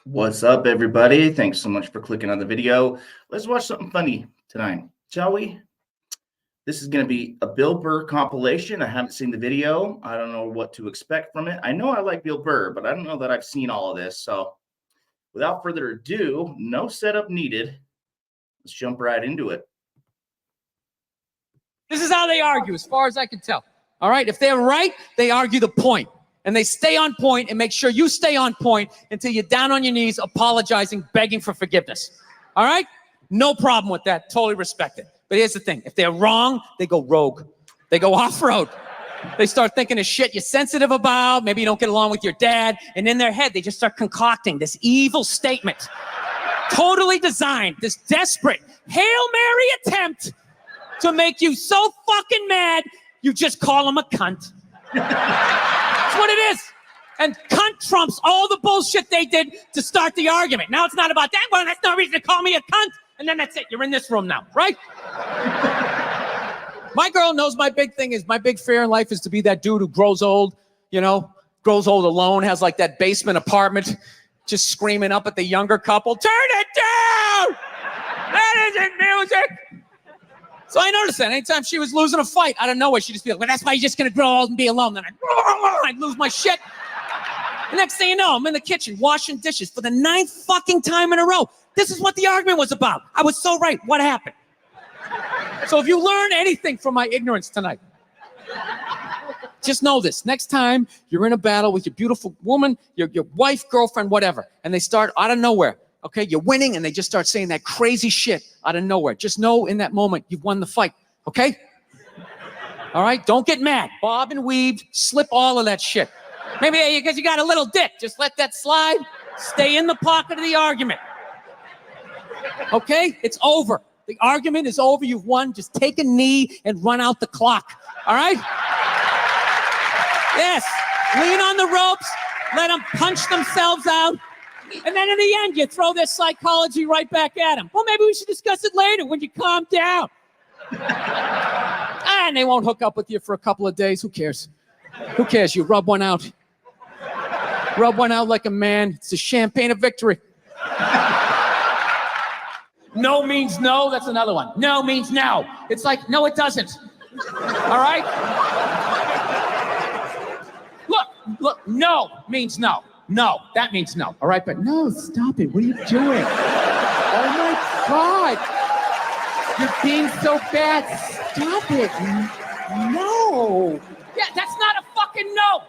What's up, everybody? Thanks so much for clicking on the video. Let's watch something funny tonight, shall we? This is going to be a Bill Burr compilation. I haven't seen the video. I don't know what to expect from it. I know I like Bill Burr, but I don't know that I've seen all of this. So without further ado, no setup needed. Let's jump right into it. This is how they argue, as far as I can tell. All right? If they're right, they argue the point. And they stay on point and make sure you stay on point until you're down on your knees, apologizing, begging for forgiveness. All right? No problem with that. Totally respect it. But here's the thing. If they're wrong, they go rogue. They go off-road. They start thinking of shit you're sensitive about. Maybe you don't get along with your dad. And in their head, they just start concocting this evil statement. Totally designed, this desperate Hail Mary attempt to make you so fucking mad, you just call them a cunt. That's what it is. And cunt trumps all the bullshit they did to start the argument. Now it's not about that. Well, that's no reason to call me a cunt. And then that's it. You're in this room now, right? My girl knows my big thing is, my big fear in life is to be that dude who grows old, grows old alone, has like that basement apartment, just screaming up at the younger couple, turn it down! That isn't music! So I noticed that anytime she was losing a fight, out of nowhere, she'd just be like, well, that's why you're just going to grow old and be alone. Then I'd lose my shit. The next thing you know, I'm in the kitchen washing dishes for the 9th fucking time in a row. This is what the argument was about. I was so right. What happened? So if you learn anything from my ignorance tonight, just know this. Next time you're in a battle with your beautiful woman, your wife, girlfriend, whatever, and they start out of nowhere, okay, you're winning, and they just start saying that crazy shit out of nowhere. Just know in that moment you've won the fight, okay? All right? Don't get mad. Bob and weave, slip all of that shit. Maybe because you got a little dick. Just let that slide. Stay in the pocket of the argument. Okay? It's over. The argument is over. You've won. Just take a knee and run out the clock. All right? Yes. Lean on the ropes. Let them punch themselves out. And then in the end, you throw their psychology right back at them. Well, maybe we should discuss it later when you calm down. And they won't hook up with you for a couple of days. Who cares? Who cares? You rub one out. Rub one out like a man. It's the champagne of victory. No means no. That's another one. No means no. It's like, no, it doesn't. All right? Look, no means no. No, that means no. All right, but no, stop it. What are you doing? Oh my God. You're being so bad. Stop it. No. Yeah, that's not a fucking no.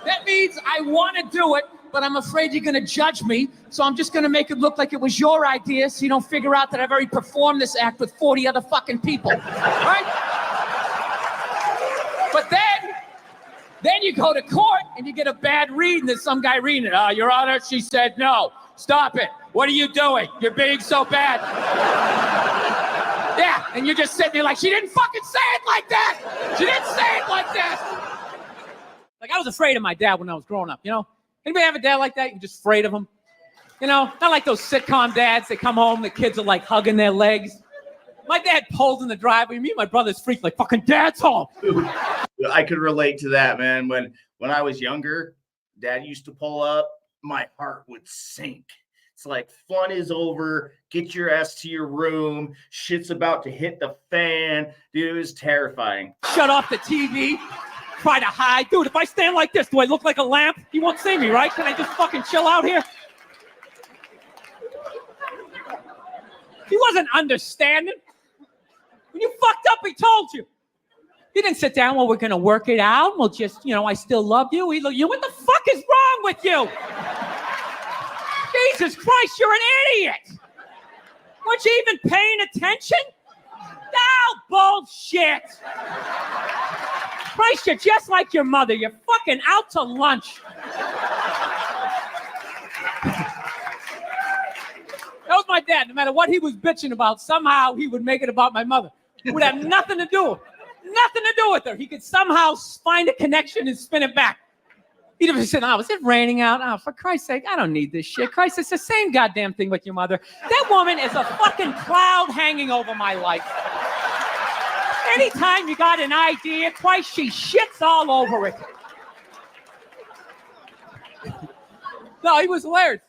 That means I want to do it, but I'm afraid you're going to judge me, so I'm just going to make it look like it was your idea so you don't figure out that I've already performed this act with 40 other fucking people. All right? But then you go to court and you get a bad read and there's some guy reading it. Your Honor, she said no. Stop it. What are you doing? You're being so bad. Yeah, and you're just sitting there like, she didn't fucking say it like that. She didn't say it like that. Like, I was afraid of my dad when I was growing up, Anybody have a dad like that? You're just afraid of him? Not like those sitcom dads. They come home, the kids are like hugging their legs. My dad pulled in the driveway. Me and my brother's freaked like, fucking dad's home. I could relate to that, man. When I was younger, Dad used to pull up, my heart would sink. It's like, fun is over. Get your ass to your room. Shit's about to hit the fan. Dude, it was terrifying. Shut off the TV. Try to hide. Dude, if I stand like this, do I look like a lamp? He won't see me, right? Can I just fucking chill out here? He wasn't understanding. When you fucked up, he told you. He didn't sit down, well, we're going to work it out. We'll just, I still love you. He looked, what the fuck is wrong with you? Jesus Christ, you're an idiot. Weren't you even paying attention? No, bullshit. Christ, you're just like your mother. You're fucking out to lunch. That was my dad. No matter what he was bitching about, somehow he would make it about my mother. It would have nothing to do with her. He could somehow find a connection and spin it back. He'd have said, is it raining out? Oh, for Christ's sake, I don't need this shit. Christ, it's the same goddamn thing with your mother. That woman is a fucking cloud hanging over my life. Anytime you got an idea, Christ, she shits all over it. No, he was hilarious.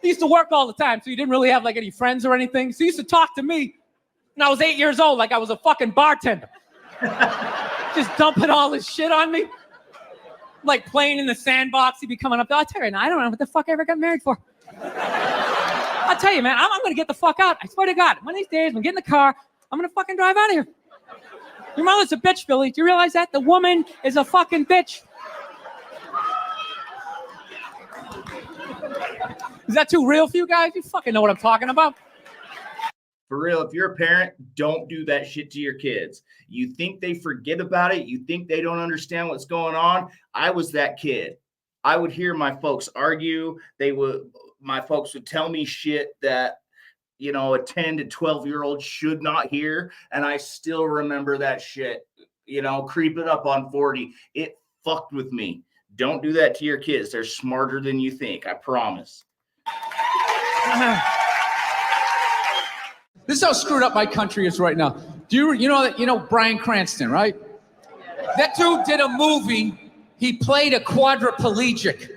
he used to work all the time, so he didn't really have like any friends or anything. So he used to talk to me when I was 8 years old, like I was a fucking bartender. Just dumping all this shit on me. Like playing in the sandbox, he'd be coming up. I'll tell you, I don't know what the fuck I ever got married for. I'll tell you, man, I'm going to get the fuck out. I swear to God, one of these days, I'm getting in the car, I'm going to fucking drive out of here. Your mother's a bitch, Billy. Do you realize that? The woman is a fucking bitch. Is that too real for you guys? You fucking know what I'm talking about. For real, if you're a parent, don't do that shit to your kids. You think they forget about it. You think they don't understand what's going on. I was that kid. I would hear my folks argue. My folks would tell me shit that, you know, a 10 to 12-year-old should not hear. And I still remember that shit, you know, creeping up on 40. It fucked with me. Don't do that to your kids. They're smarter than you think. I promise. This is how screwed up my country is right now. Do you know Bryan Cranston, right? That dude did a movie. He played a quadriplegic.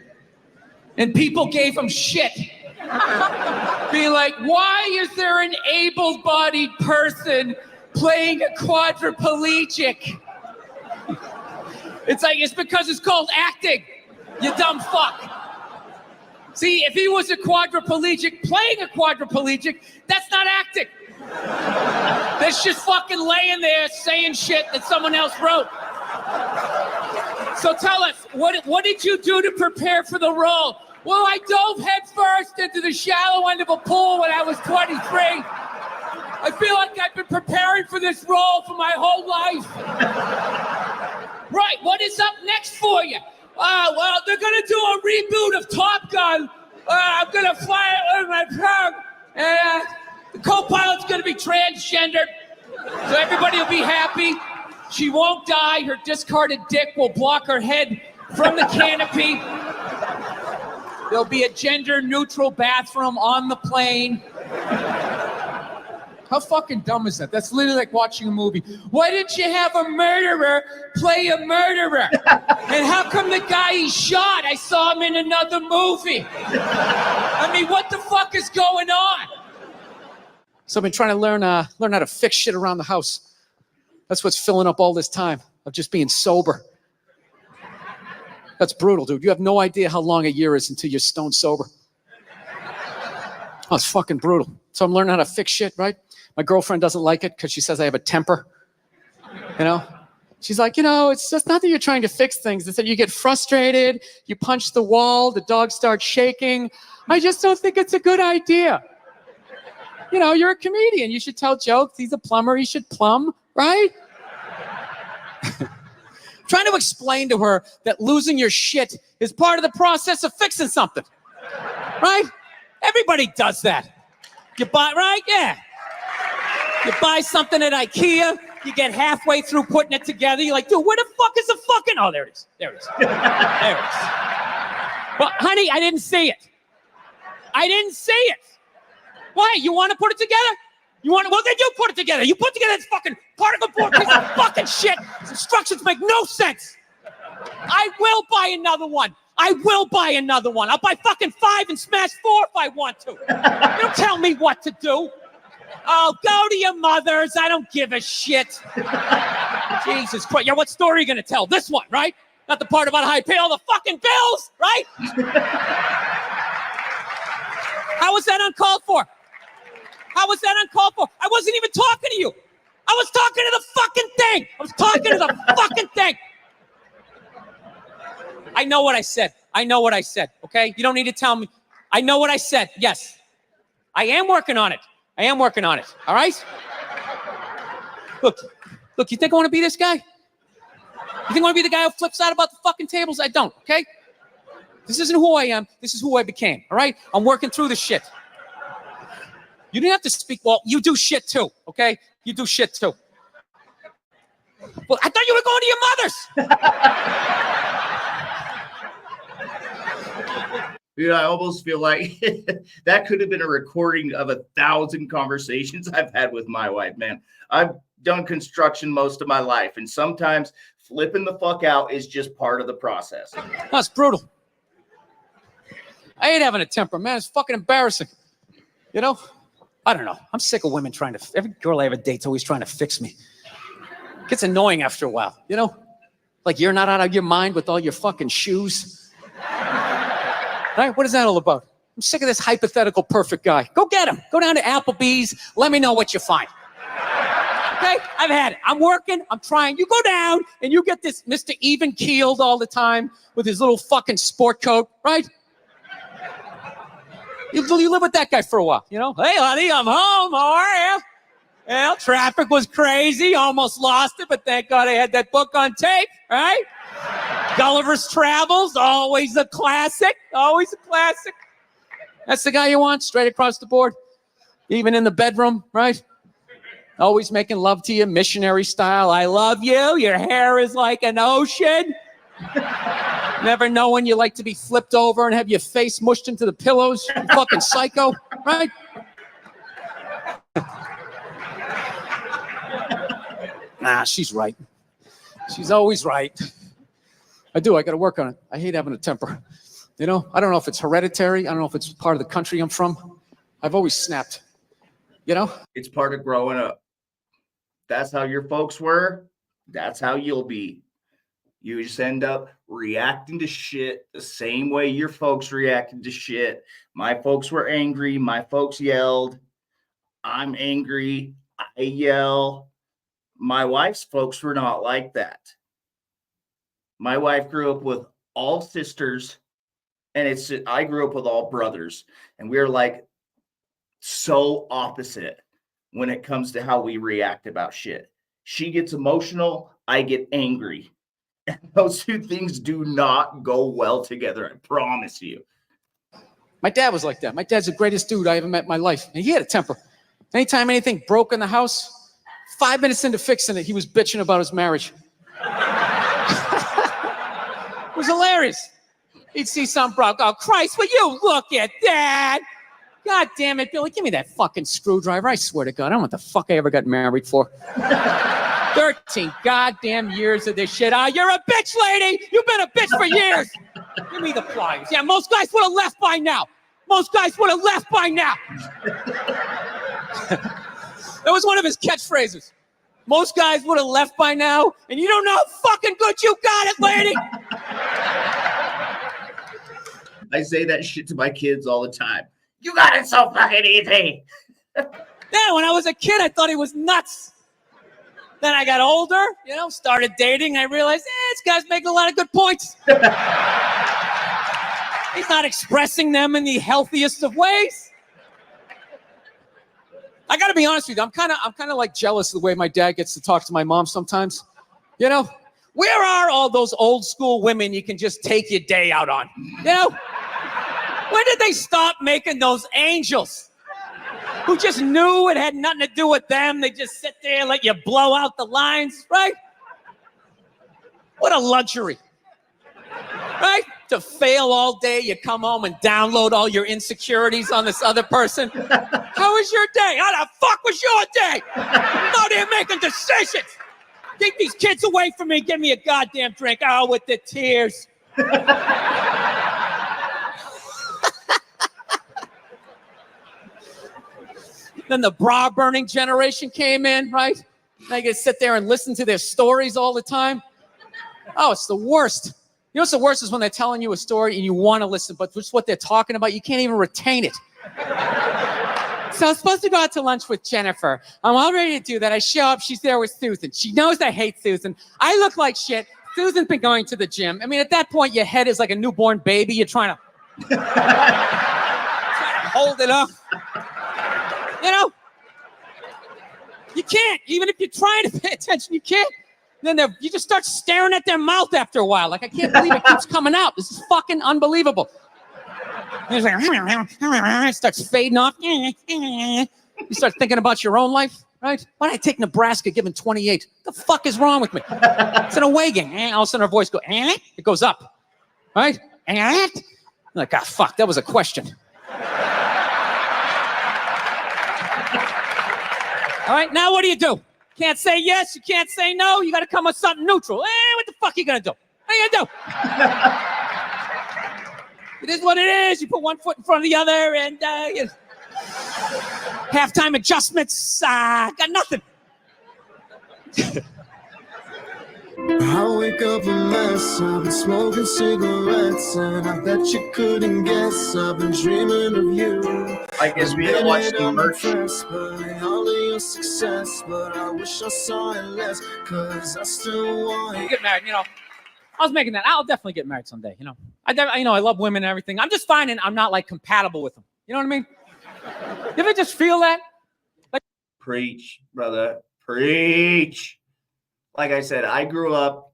And people gave him shit. Being like, why is there an able-bodied person playing a quadriplegic? It's because it's called acting, you dumb fuck. See, if he was a quadriplegic playing a quadriplegic, that's not acting. That's just fucking laying there saying shit that someone else wrote. So tell us, what did you do to prepare for the role? Well, I dove headfirst into the shallow end of a pool when I was 23. I feel like I've been preparing for this role for my whole life. Right, what is up next for you? Well, they're going to do a reboot of Top Gun. I'm going to fly it with my plug. And the co-pilot's going to be transgendered. So everybody will be happy. She won't die. Her discarded dick will block her head from the canopy. There'll be a gender-neutral bathroom on the plane. How fucking dumb is that? That's literally like watching a movie. Why didn't you have a murderer play a murderer? And how come the guy he shot, I saw him in another movie? I mean, what the fuck is going on? So I've been trying to learn how to fix shit around the house. That's what's filling up all this time of just being sober. That's brutal, dude. You have no idea how long a year is until you're stone sober. Oh, it's fucking brutal. So I'm learning how to fix shit, right? My girlfriend doesn't like it because she says I have a temper. You know? She's like, it's just not that you're trying to fix things. It's that you get frustrated, you punch the wall, the dog starts shaking. I just don't think it's a good idea. You're a comedian. You should tell jokes. He's a plumber. He should plumb, right? Trying to explain to her that losing your shit is part of the process of fixing something, right? Everybody does that. You buy, right? Yeah. You buy something at IKEA, you get halfway through putting it together, you're like, dude, where the fuck is the fucking... Oh, there it is. There it is. There it is. Well, honey, I didn't see it. I didn't see it. Why? You want to put it together? Well, then you put it together. You put together this fucking particle board piece of fucking shit. These instructions make no sense. I will buy another one. I'll buy fucking 5 and smash 4 if I want to. You don't tell me what to do. Oh, go to your mother's. I don't give a shit. Jesus Christ. Yeah, what story are you going to tell? This one, right? Not the part about how I pay all the fucking bills, right? How was that uncalled for? I wasn't even talking to you. I was talking to the fucking thing. I know what I said, okay? You don't need to tell me. I know what I said, yes. I am working on it, all right? Look, you think I want to be this guy? You think I want to be the guy who flips out about the fucking tables? I don't, okay? This isn't who I am. This is who I became, all right? I'm working through this shit. You didn't have to speak. Well, you do shit too, okay? You do shit too. Well, I thought you were going to your mother's. Dude, I almost feel like that could have been a recording of 1,000 conversations I've had with my wife, man. I've done construction most of my life, and sometimes flipping the fuck out is just part of the process. That's brutal. I hate having a temper, man. It's fucking embarrassing. You know? I don't know. I'm sick of women trying to, every girl I ever date's always trying to fix me. It gets annoying after a while, you know? Like you're not out of your mind with all your fucking shoes. Right? What is that all about? I'm sick of this hypothetical perfect guy. Go get him. Go down to Applebee's. Let me know what you find. Okay? I've had it. I'm working. I'm trying. You go down and you get this Mr. Even Keeled all the time with his little fucking sport coat, right? You live with that guy for a while, you know? Hey, honey, I'm home. How are you? Well, traffic was crazy. Almost lost it, but thank God I had that book on tape, right? Gulliver's Travels, always a classic. Always a classic. That's the guy you want, straight across the board. Even in the bedroom, right? Always making love to you, missionary style. I love you. Your hair is like an ocean. Never know when you like to be flipped over and have your face mushed into the pillows. You fucking psycho, right? Nah, she's right. She's always right. I got to work on it. I hate having a temper. You know, I don't know if it's hereditary. I don't know if it's part of the country I'm from. I've always snapped. You know? It's part of growing up. That's how your folks were. That's how you'll be. You just end up reacting to shit the same way your folks reacted to shit. My folks were angry. My folks yelled. I'm angry. I yell. My wife's folks were not like that. My wife grew up with all sisters, and I grew up with all brothers, and we're like so opposite when it comes to how we react about shit. She gets emotional. I get angry. Those two things do not go well together. I promise you. My dad was like that. My dad's the greatest dude I ever met in my life. And he had a temper. Anytime anything broke in the house, 5 minutes into fixing it, he was bitching about his marriage. It was hilarious. He'd see something broke. Oh, Christ, will you look at that? God damn it, Billy. Give me that fucking screwdriver. I swear to God, I don't know what the fuck I ever got married for. 13 goddamn years of this shit. You're a bitch, lady. You've been a bitch for years. Give me the pliers. Yeah, most guys would have left by now. That was one of his catchphrases. Most guys would have left by now, and you don't know how fucking good you got it, lady. I say that shit to my kids all the time. You got it so fucking easy. Yeah, when I was a kid, I thought he was nuts. Then I got older, you know, started dating, and I realized, this guy's making a lot of good points. He's not expressing them in the healthiest of ways. I got to be honest with you. I'm kind of like jealous of the way my dad gets to talk to my mom sometimes. You know, where are all those old school women you can just take your day out on? You know, when did they stop making those angels who just knew it had nothing to do with them? They just sit there and let you blow out the lines, right? What a luxury, right? To fail all day, you come home and download all your insecurities on this other person. How was your day? How the fuck was your day? No, they're making decisions. Keep these kids away from me. Give me a goddamn drink. Oh, with the tears. Then the bra-burning generation came in, right? Now you get to sit there and listen to their stories all the time. Oh, it's the worst. You know what's the worst is when they're telling you a story and you want to listen, but just what they're talking about, you can't even retain it. So I was supposed to go out to lunch with Jennifer. I'm all ready to do that. I show up. She's there with Susan. She knows I hate Susan. I look like shit. Susan's been going to the gym. I mean, at that point, your head is like a newborn baby. You're trying to hold it up. You know? You can't. Even if you're trying to pay attention, you can't. Then you just start staring at their mouth after a while. Like, I can't believe it keeps coming out. This is fucking unbelievable. It's like, it starts fading off. You start thinking about your own life, right? Why did I take Nebraska given 28? What the fuck is wrong with me? It's an away game. All of a sudden, our voice goes, it goes up, right? I'm like, fuck, that was a question. All right, now what do? Can't say yes, you can't say no. You got to come with something neutral. What the fuck are you going to do? What are you going to do? It is what it is. You put one foot in front of the other, and halftime adjustments. Got nothing. I wake up a mess, I've been smoking cigarettes, and I bet you couldn't guess I've been dreaming of you. I guess we gotta watch the merch. By all of your success, but I wish I saw it less, cause I still want you. Get married, you know. I was making that. I'll definitely get married someday, you know. I love women and everything. I'm just finding I'm not like compatible with them. You know what I mean? You ever just feel that? Like, preach, brother, preach. Like I said, I grew up.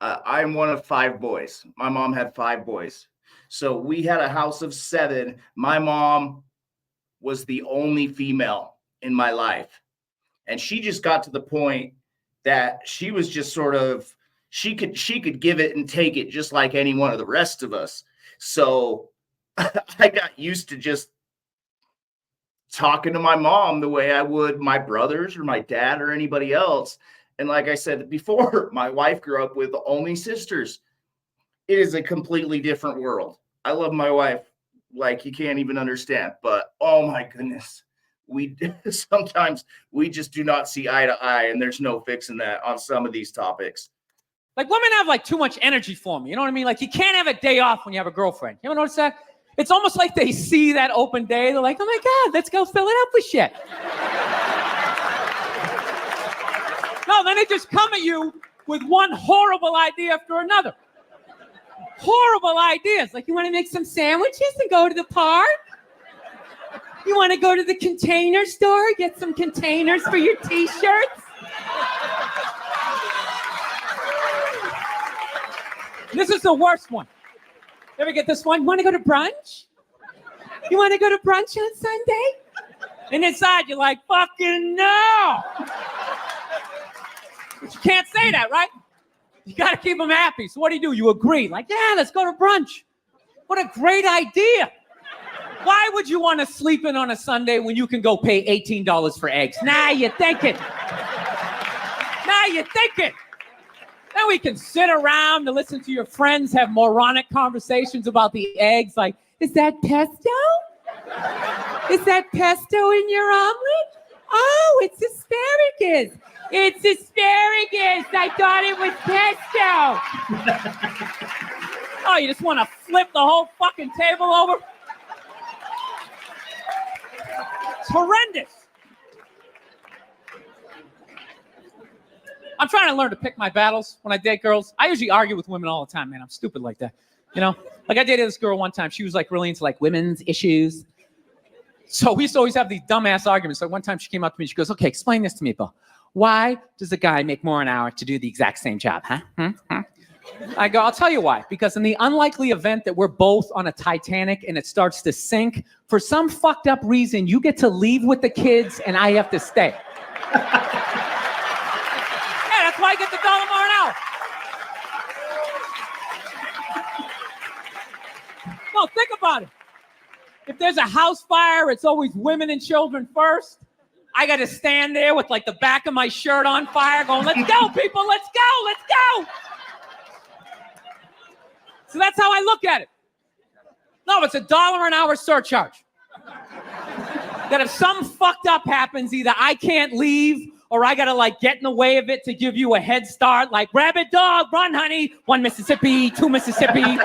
I'm one of 5 boys. My mom had 5 boys, so we had a house of 7. My mom was the only female in my life, and she just got to the point that she was just sort of. She could give it and take it just like any one of the rest of us. So I got used to just talking to my mom the way I would my brothers or my dad or anybody else. And like I said before, my wife grew up with only sisters. It is a completely different world. I love my wife like you can't even understand. But oh my goodness, sometimes we just do not see eye to eye, and there's no fixing that on some of these topics. Like women have like too much energy for me. You know what I mean? Like you can't have a day off when you have a girlfriend. You ever notice that? It's almost like they see that open day. They're like, oh my God, let's go fill it up with shit. No, then they just come at you with one horrible idea after another. Horrible ideas. Like, you want to make some sandwiches and go to the park? You want to go to the container store, get some containers for your t-shirts? This is the worst one. You ever get this one? You want to go to brunch? You want to go to brunch on Sunday? And inside you're like, fucking no! But you can't say that, right? You got to keep them happy. So what do? You agree. Like, yeah, let's go to brunch. What a great idea. Why would you want to sleep in on a Sunday when you can go pay $18 for eggs? Now you're thinking. Then we can sit around and listen to your friends have moronic conversations about the eggs. Like, is that pesto? Is that pesto in your omelet? Oh, it's asparagus. It's asparagus. I thought it was pesto. Oh, you just want to flip the whole fucking table over? It's horrendous. I'm trying to learn to pick my battles when I date girls. I usually argue with women all the time, man. I'm stupid like that. You know? Like I dated this girl one time. She was like really into like women's issues. So we used to always have these dumbass arguments. So one time she came up to me. She goes, okay, explain this to me, Bill. Why does a guy make more an hour to do the exact same job, huh? I go, I'll tell you why. Because in the unlikely event that we're both on a Titanic and it starts to sink, for some fucked up reason, you get to leave with the kids and I have to stay. That's why I get the $1 more an hour. No, think about it. If there's a house fire, it's always women and children first. I got to stand there with like the back of my shirt on fire going, let's go, people, let's go, let's go. So that's how I look at it. No, it's $1 an hour surcharge. That if something fucked up happens, either I can't leave or I gotta like get in the way of it to give you a head start, like rabbit dog, run honey, 1 Mississippi, 2 Mississippi.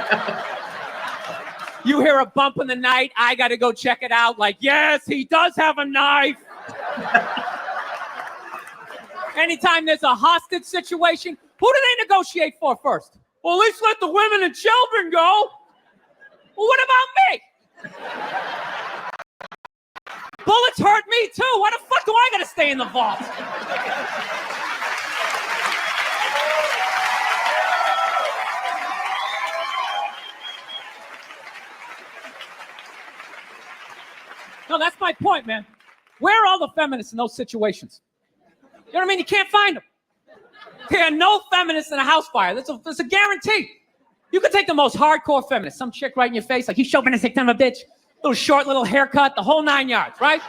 You hear a bump in the night, I gotta go check it out, like, yes, he does have a knife. Anytime there's a hostage situation, who do they negotiate for first? Well, at least let the women and children go. Well, what about me? Bullets hurt me too. Why the fuck do I gotta stay in the vault? No, that's my point, man. Where are all the feminists in those situations? You know what I mean? You can't find them. There are no feminists in a house fire. That's a guarantee. You could take the most hardcore feminist, some chick right in your face, like, you chauvinistic son of a bitch, little short, little haircut, the whole 9 yards, right?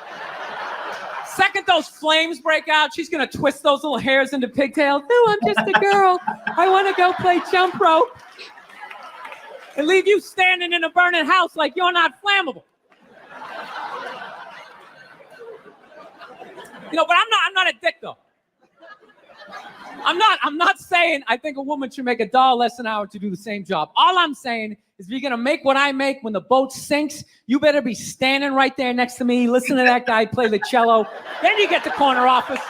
Second those flames break out, she's gonna twist those little hairs into pigtails. No, I'm just a girl. I want to go play jump rope. and leave you standing in a burning house like you're not flammable. You know, but I'm not a dick though. I'm not saying I think a woman should make $1 less an hour to do the same job. All I'm saying is if you're gonna make what I make when the boat sinks, you better be standing right there next to me, listen to that guy play the cello. Then you get the corner office.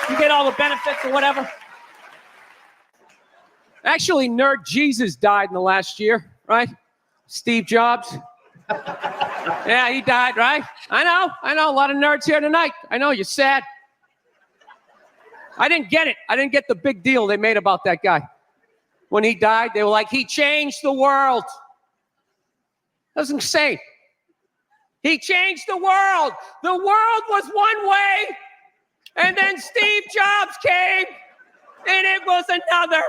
You get all the benefits or whatever. Actually, Nerd Jesus died in the last year, right? Steve Jobs. Yeah, he died, right? I know. A lot of nerds here tonight. I know, you're sad. I didn't get it. I didn't get the big deal they made about that guy. When he died, they were like, he changed the world. That's insane. He changed the world. The world was one way, and then Steve Jobs came, and it was another.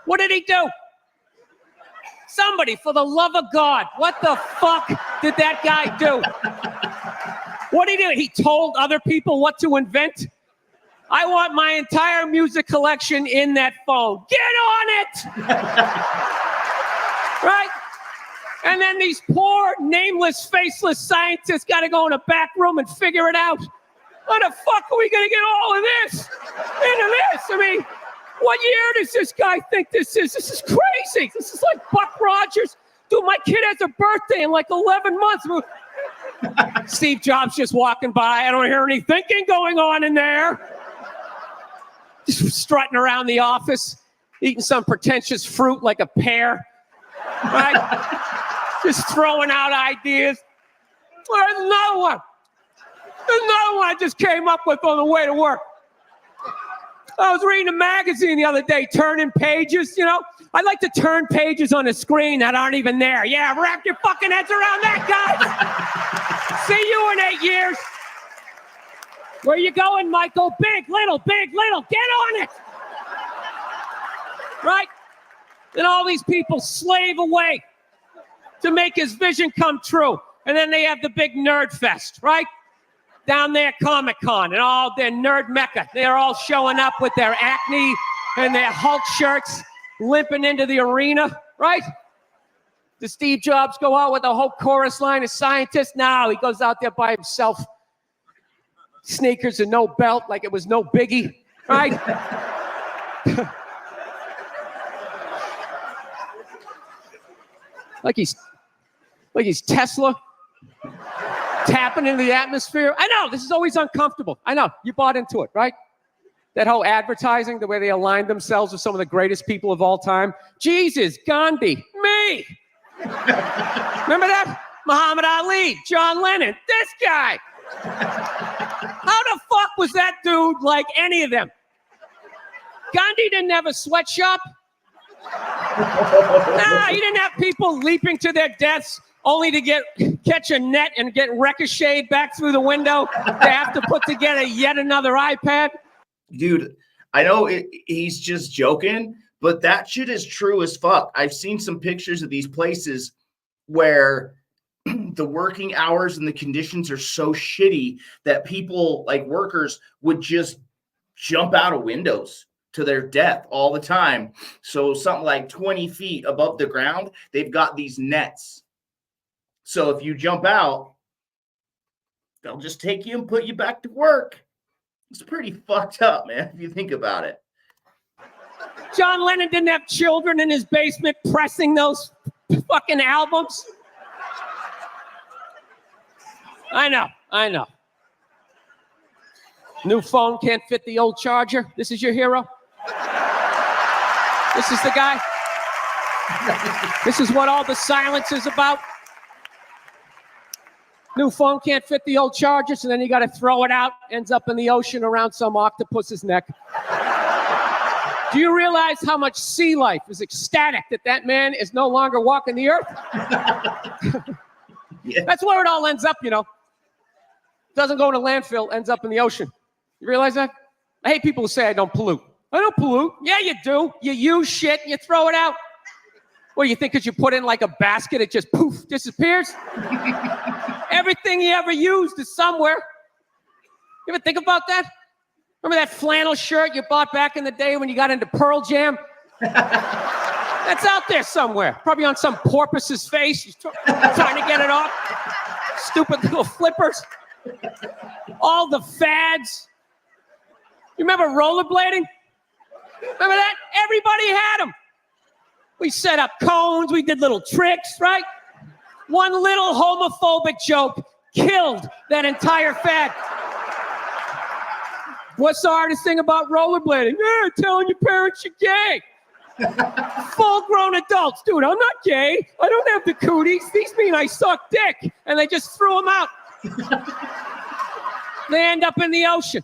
What did he do? Somebody, for the love of God, what the fuck did that guy do? What did he do? He told other people what to invent? I want my entire music collection in that phone. Get on it! Right? And then these poor, nameless, faceless scientists got to go in a back room and figure it out. How the fuck are we going to get all of this into this? I mean, what year does this guy think this is? This is crazy. This is like Buck Rogers. Dude, my kid has a birthday in like 11 months. Steve Jobs just walking by. I don't hear any thinking going on in there. Just strutting around the office, eating some pretentious fruit like a pear, right? Just throwing out ideas. There's another one. There's another one I just came up with on the way to work. I was reading a magazine the other day, turning pages, you know. I like to turn pages on a screen that aren't even there. Yeah, wrap your fucking heads around that, guys. See you in 8 years. Where you going, Michael? Big, little, get on it. Right? And all these people slave away to make his vision come true. And then they have the big nerd fest, right? Down there at Comic-Con and all their nerd mecca. They're all showing up with their Acne and their Hulk shirts, limping into the arena, right? Does Steve Jobs go out with a whole chorus line of scientists? No, he goes out there by himself. Sneakers and no belt, like it was no biggie, right? like he's Tesla, tapping into the atmosphere. I know, this is always uncomfortable. I know, you bought into it, right? That whole advertising, the way they aligned themselves with some of the greatest people of all time. Jesus, Gandhi, me. Remember that? Muhammad Ali, John Lennon, this guy. How the fuck was that dude like any of them? Gandhi didn't have a sweatshop. Nah, he didn't have people leaping to their deaths only to catch a net and get ricocheted back through the window to have to put together yet another iPad. Dude, I know he's just joking, but that shit is true as fuck. I've seen some pictures of these places where the working hours and the conditions are so shitty that people, like workers, would just jump out of windows to their death all the time. So something like 20 feet above the ground, they've got these nets. So if you jump out, they'll just take you and put you back to work. It's pretty fucked up, man, if you think about it. John Lennon didn't have children in his basement pressing those fucking albums. I know. New phone can't fit the old charger. This is your hero? This is the guy? This is what all the silence is about? New phone can't fit the old charger, so then you got to throw it out, ends up in the ocean around some octopus's neck. Do you realize how much sea life is ecstatic that man is no longer walking the earth? Yeah. That's where it all ends up, you know. Doesn't go in a landfill, ends up in the ocean. You realize that? I hate people who say I don't pollute. I don't pollute. Yeah, you do. You use shit and you throw it out. Well, you think because you put it in like a basket, it just poof, disappears? Everything you ever used is somewhere. You ever think about that? Remember that flannel shirt you bought back in the day when you got into Pearl Jam? That's out there somewhere. Probably on some porpoise's face. He's trying to get it off. Stupid little flippers. All the fads. You remember rollerblading? Remember that? Everybody had them. We set up cones. We did little tricks, right? One little homophobic joke killed that entire fad. What's the hardest thing about rollerblading? Yeah, telling your parents you're gay. Full-grown adults. Dude, I'm not gay. I don't have the cooties. These mean I suck dick. And they just threw them out. They end up in the ocean.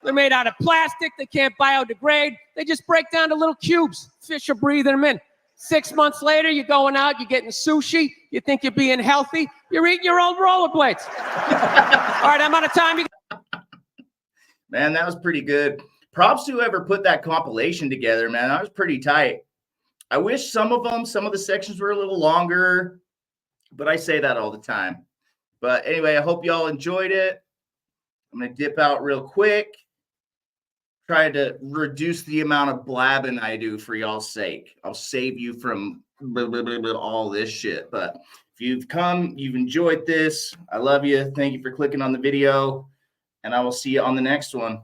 They're made out of plastic. They can't biodegrade. They just break down to little cubes. Fish are breathing them in. 6 months later, you're going out, you're getting sushi. You think you're being healthy. You're eating your old rollerblades. All right, I'm out of time. Man, that was pretty good. Props to whoever put that compilation together, man. That was pretty tight. I wish some of the sections were a little longer, but I say that all the time. But anyway, I hope y'all enjoyed it. I'm going to dip out real quick. Try to reduce the amount of blabbing I do for y'all's sake. I'll save you from all this shit. But if you've enjoyed this, I love you. Thank you for clicking on the video, and I will see you on the next one.